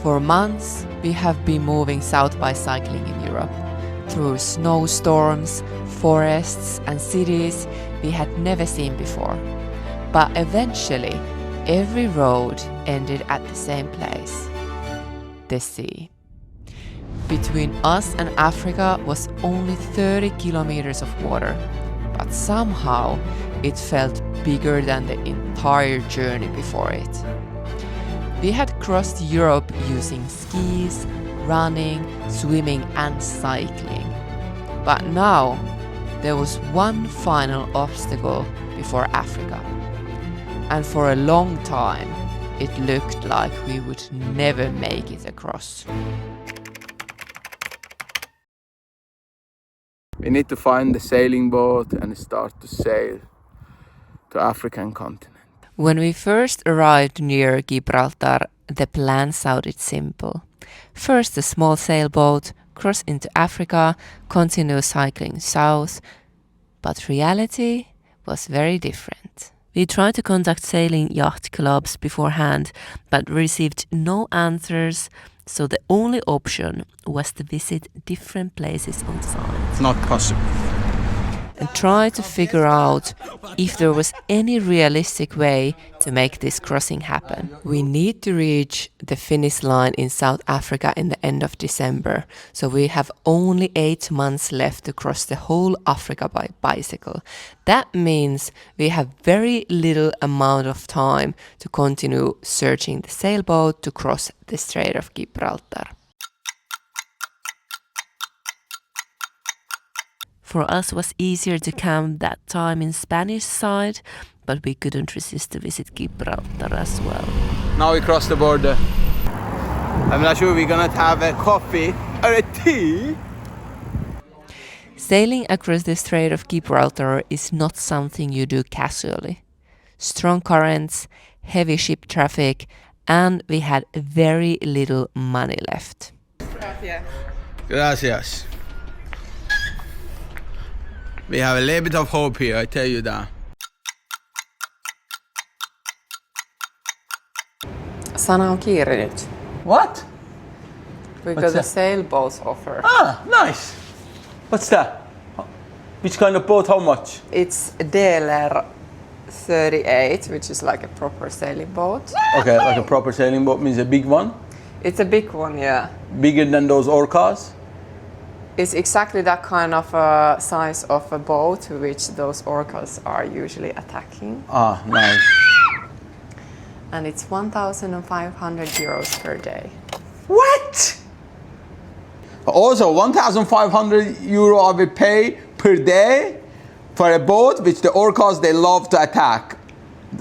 For months, we have been moving south by cycling in Europe, through snowstorms, forests and cities we had never seen before. But eventually, every road ended at the same place, the sea. Between us and Africa was only 30 kilometers of water, but somehow it felt bigger than the entire journey before it. We had crossed Europe using skis, running, swimming and cycling. But now there was one final obstacle before Africa. And for a long time it looked like we would never make it across. We need to find the sailing boat and start to sail to African continent. When we first arrived near Gibraltar, the plan sounded simple. First a small sailboat, cross into Africa, continue cycling south. But reality was very different. We tried to contact sailing yacht clubs beforehand, but received no answers, so the only option was to visit different places on site. It's not possible. And try to figure out if there was any realistic way to make this crossing happen. We need to reach the finish line in South Africa in the end of December, so we have only 8 months left to cross the whole Africa by bicycle. That means we have very little amount of time to continue searching the sailboat to cross the Strait of Gibraltar. For us, it was easier to camp that time in Spanish side, but we couldn't resist to visit Gibraltar as well. Now we cross the border. I'm not sure we're gonna have a coffee or a tea. Sailing across the Strait of Gibraltar is not something you do casually. Strong currents, heavy ship traffic, and we had very little money left. Gracias. We have a little bit of hope here, I tell you that. Sana on kiire nyt. What? We What's got a that? sailboat offer. Ah, nice. What's that? Which kind of boat, how much? It's DLR 38, which is like a proper sailing boat. Okay, like a proper sailing boat means a big one? It's a big one, yeah. Bigger than those orcas? It's exactly that kind of a size of a boat which those orcas are usually attacking. Ah, nice. And it's 1,500 euros per day. What? Also, 1,500 euro I will pay per day for a boat which the orcas, they love to attack.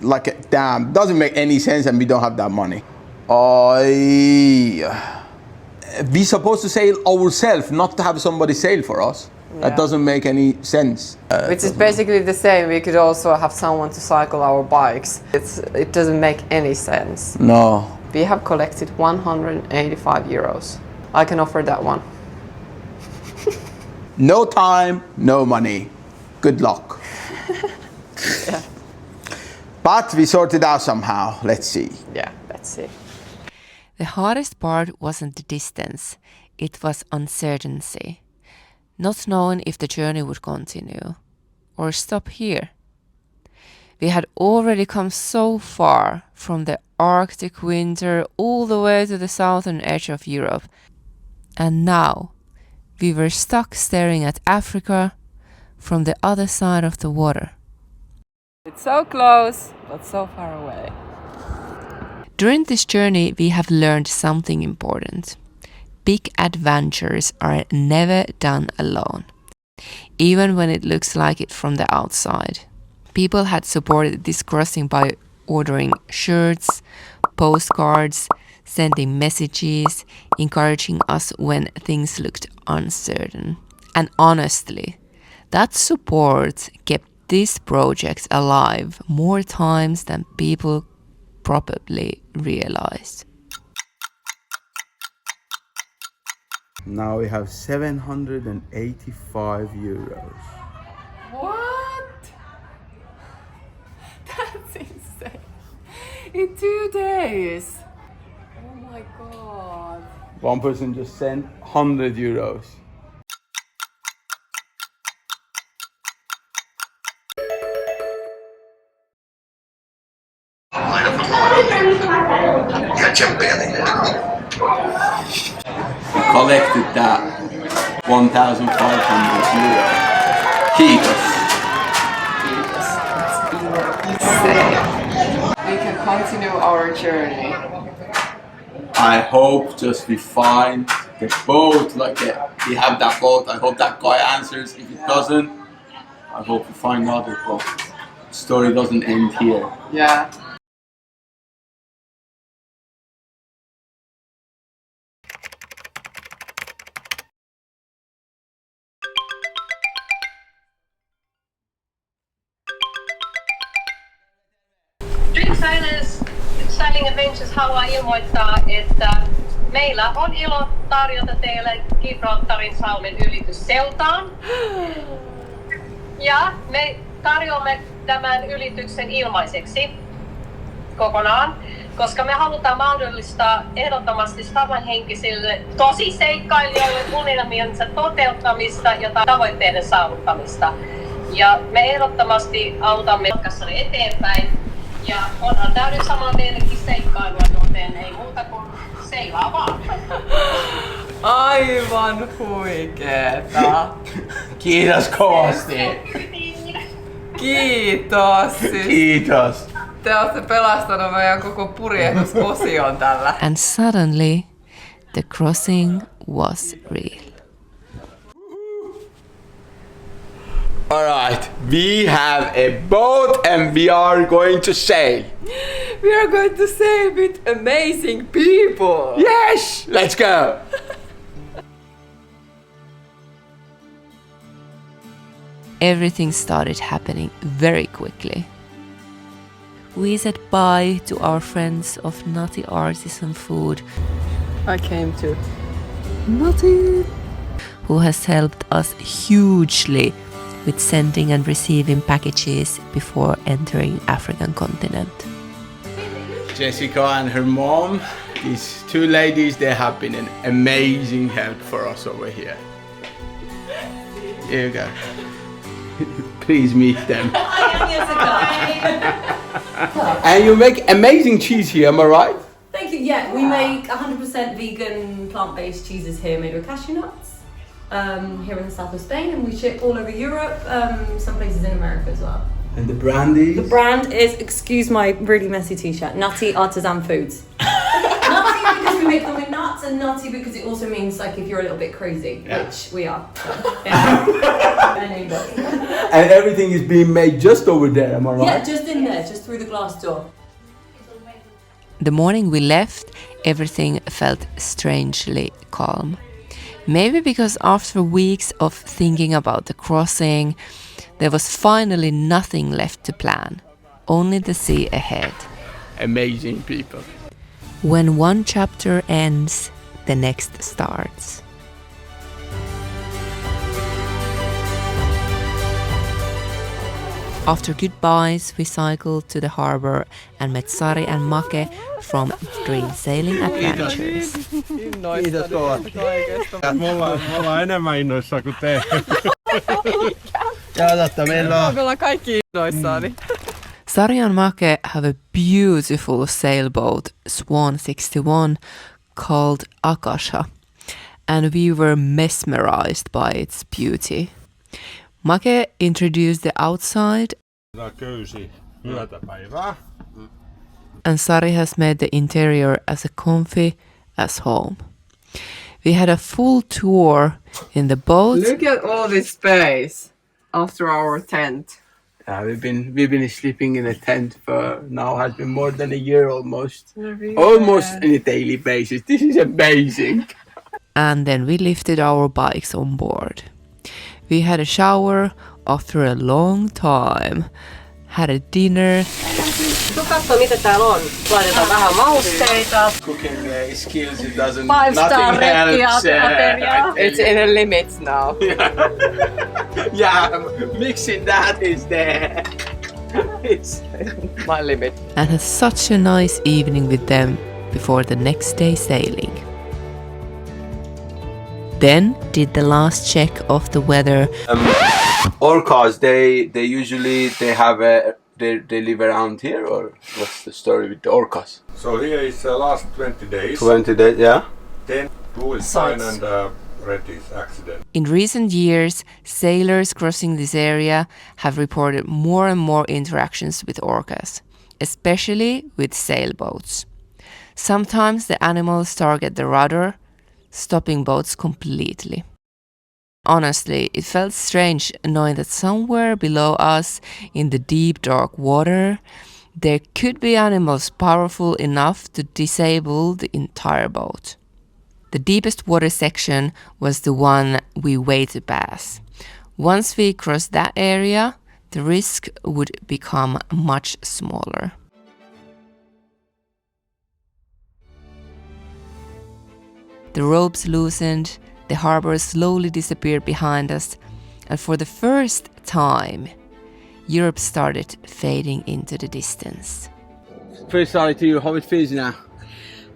Like, damn, doesn't make any sense and we don't have that money. We're supposed to sail ourselves, not to have somebody sail for us. Yeah. That doesn't make any sense. Which is basically the same. We could also have someone to cycle our bikes. It doesn't make any sense. No. We have collected 185 euros. I can offer that one. No time, no money. Good luck. Yeah. But we sorted out somehow. Let's see. Yeah, let's see. The hardest part wasn't the distance, it was uncertainty. Not knowing if the journey would continue or stop here. We had already come so far from the Arctic winter all the way to the southern edge of Europe. And now we were stuck staring at Africa from the other side of the water. It's so close, but so far away. During this journey, we have learned something important. Big adventures are never done alone, even when it looks like it from the outside. People had supported this crossing by ordering shirts, postcards, sending messages, encouraging us when things looked uncertain. And honestly, that support kept this project alive more times than people probably realized. Now we have 785 euros. What? That's insane. In 2 days. Oh my god. One person just sent 100 euros. Collected that 1,500 euros. Kiitos. We can continue our journey. I hope just we find the boat, we have that boat. I hope that guy answers. If it doesn't, I hope we find another boat. The story doesn't end here. Yeah. Drink Silence Sailing Adventures haluaa ilmoittaa, että meillä on ilo tarjota teille Gibraltarin salmen ylitys seutaan. Ja me tarjoamme tämän ylityksen ilmaiseksi kokonaan, koska me halutaan mahdollistaa ehdottomasti samanhenkisille tosiseikkailijoille unelmiensa toteuttamista ja tavoitteiden saavuttamista. Ja me ehdottomasti autamme matkassanne eteenpäin. Ja onhan tää nyt samalla teillekin seikkailua, joten ei muuta kuin seilaa vaan. Aivan huikeeta. Kiitos kovasti. Kiitos. Kiitos. Te olette pelastanut meidän koko purjehdusosion tällä. And suddenly the crossing was real. Alright, we have a boat and we are going to sail. We are going to sail with amazing people. Yes, let's go. Everything started happening very quickly. We said bye to our friends of Nutty Artisan Food. I came to Nutty, who has helped us hugely with sending and receiving packages before entering African continent. Jessica and her mom, these two ladies, they have been an amazing help for us over here. Here you go. Please meet them. And you make amazing cheese here, am I right? Thank you. Yeah, we make 100% vegan, plant-based cheeses here made with cashew nuts. Here in the south of Spain, and we ship all over Europe, some places in America as well. And the brand is? The brand is, excuse my really messy t-shirt, Nutty Artisan Foods. Nutty because we make them with nuts, and nutty because it also means like if you're a little bit crazy, which we are. So, yeah. And everything is being made just over there, am I right? Yeah, just in there, just through the glass door. The morning we left, everything felt strangely calm. Maybe because after weeks of thinking about the crossing, there was finally nothing left to plan, only the sea ahead. Amazing people. When one chapter ends, the next starts. After goodbyes, we cycled to the harbor and met Sari and Make from Dream Sailing Adventures. Kiitos kovasti. Mulla on enemmän innoissaan kuin te. Me ollaan kaikki innoissaan. Sari and Make have a beautiful sailboat, Swan 61, called Akasha, and we were mesmerized by its beauty. Make introduced the outside, Köysi myötäpäivää. and Sari has made the interior as comfy as home. We had a full tour in the boat. Look at all this space after our tent. We've been sleeping in a tent for now has been more than a year almost. Almost on a daily basis. This is amazing. And then we lifted our bikes on board. We had a shower after a long time, had a dinner. Katso mitä täällä on. Laitetaan vähän mausteita. Cooking skills, it doesn't. 5-star nothing helps. ateria. It's in a limit now. Yeah, mixing that is there. It's My limit. And had such a nice evening with them before the next day sailing. Then did the last check of the weather. Orcas, they usually they live around here, or what's the story with the orcas? So here is the last 20 days. 20 days, yeah. Then blue is fine and red is accident. In recent years, sailors crossing this area have reported more and more interactions with orcas, especially with sailboats. Sometimes the animals target the rudder, stopping boats completely. Honestly, it felt strange knowing that somewhere below us, in the deep dark water, there could be animals powerful enough to disable the entire boat. The deepest water section was the one we waited to pass. Once we crossed that area, the risk would become much smaller. The ropes loosened, the harbor slowly disappeared behind us, and for the first time, Europe started fading into the distance. First sorry to you, how it feels now?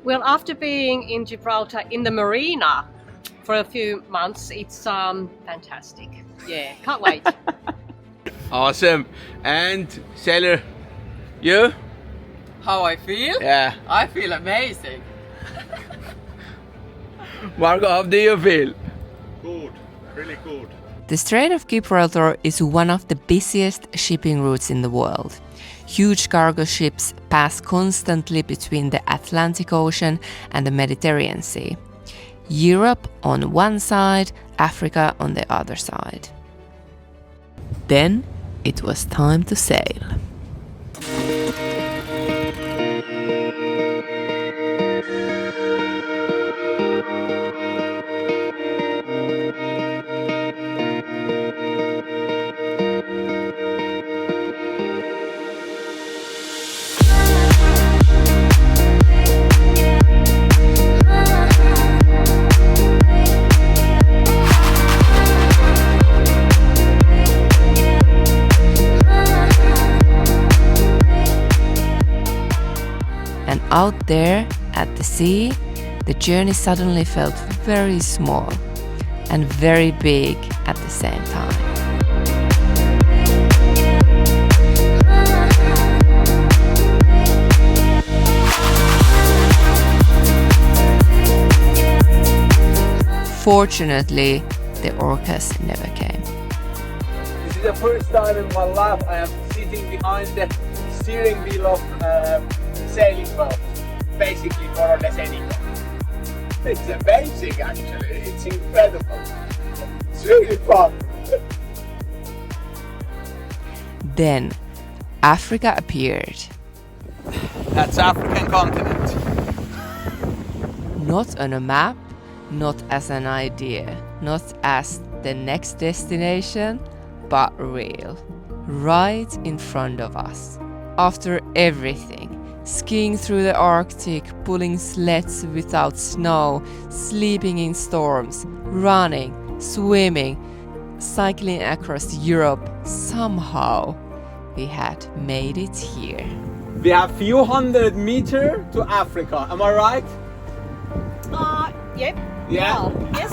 Well, after being in Gibraltar in the marina for a few months, it's fantastic. Yeah, can't wait. Awesome. And sailor, you? How I feel? Yeah. I feel amazing. Marco, how do you feel? Good, really good. The Strait of Gibraltar is one of the busiest shipping routes in the world. Huge cargo ships pass constantly between the Atlantic Ocean and the Mediterranean Sea. Europe on one side, Africa on the other side. Then it was time to sail. And out there at the sea, the journey suddenly felt very small and very big at the same time. Fortunately, the orcas never came. This is the first time in my life I am sitting behind the steering wheel of sailing boat. Basically, more or less any boat. It's amazing actually, it's incredible. It's really fun. Then Africa appeared. That's African continent. Not on a map, not as an idea, not as the next destination, but real. Right in front of us. After everything, skiing through the Arctic, pulling sleds without snow, sleeping in storms, running, swimming, cycling across Europe, somehow we had made it here. We have few hundred meters to Africa, am I right? Yep. Yeah. Well, yes.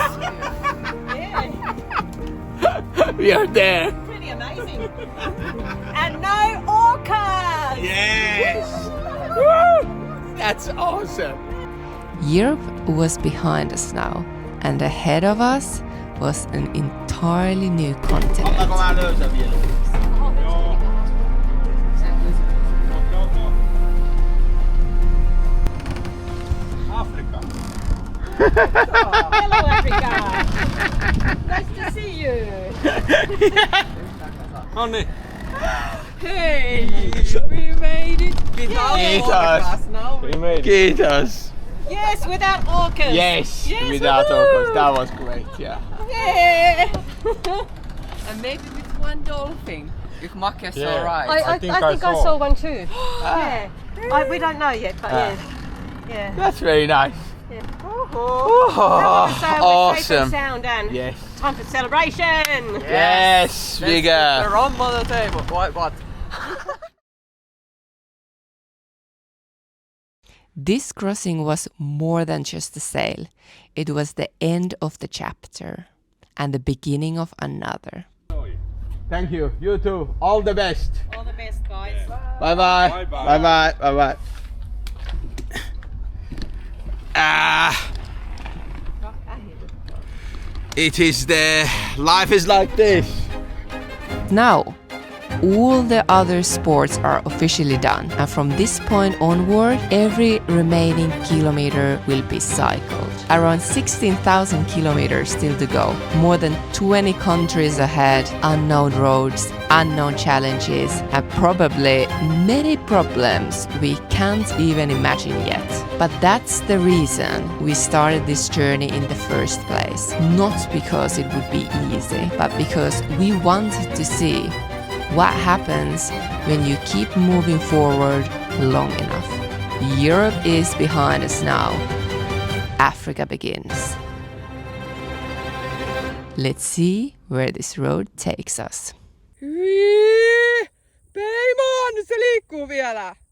Yeah. We are there. Pretty amazing. And no orcas! Yes! Woo! That's awesome. Europe was behind us now, and ahead of us was an entirely new continent. Africa. Hello, Africa. Nice to see you. Nonni. Hey, we made it. Kiitos. Kiitos. Yes, without orcas. Yes, Yes, without woohoo! orcas. That was great, yeah. Yeah. And maybe with one dolphin, if Makia's Yeah. alright. I think think I I saw. saw one too. Yeah. We don't know yet, but yeah. Yeah. That's very nice. Yeah. Oh, So we're safe awesome. and sound and Yes. time for celebration. Yes, The bigger. rum on the table. What? This crossing was more than just a sail. It was the end of the chapter and the beginning of another. Thank you. You too. All the best. All the best, guys. Bye bye. Bye bye. Bye bye. Bye bye. It is the life is like this. Now, all the other sports are officially done, and from this point onward, every remaining kilometer will be cycled. Around 16,000 kilometers still to go. More than 20 countries ahead, unknown roads, unknown challenges, and probably many problems we can't even imagine yet. But that's the reason we started this journey in the first place. Not because it would be easy, but because we wanted to see what happens when you keep moving forward long enough. Europe is behind us now. Africa begins. Let's see where this road takes us. Peimon, se liikkuu vielä.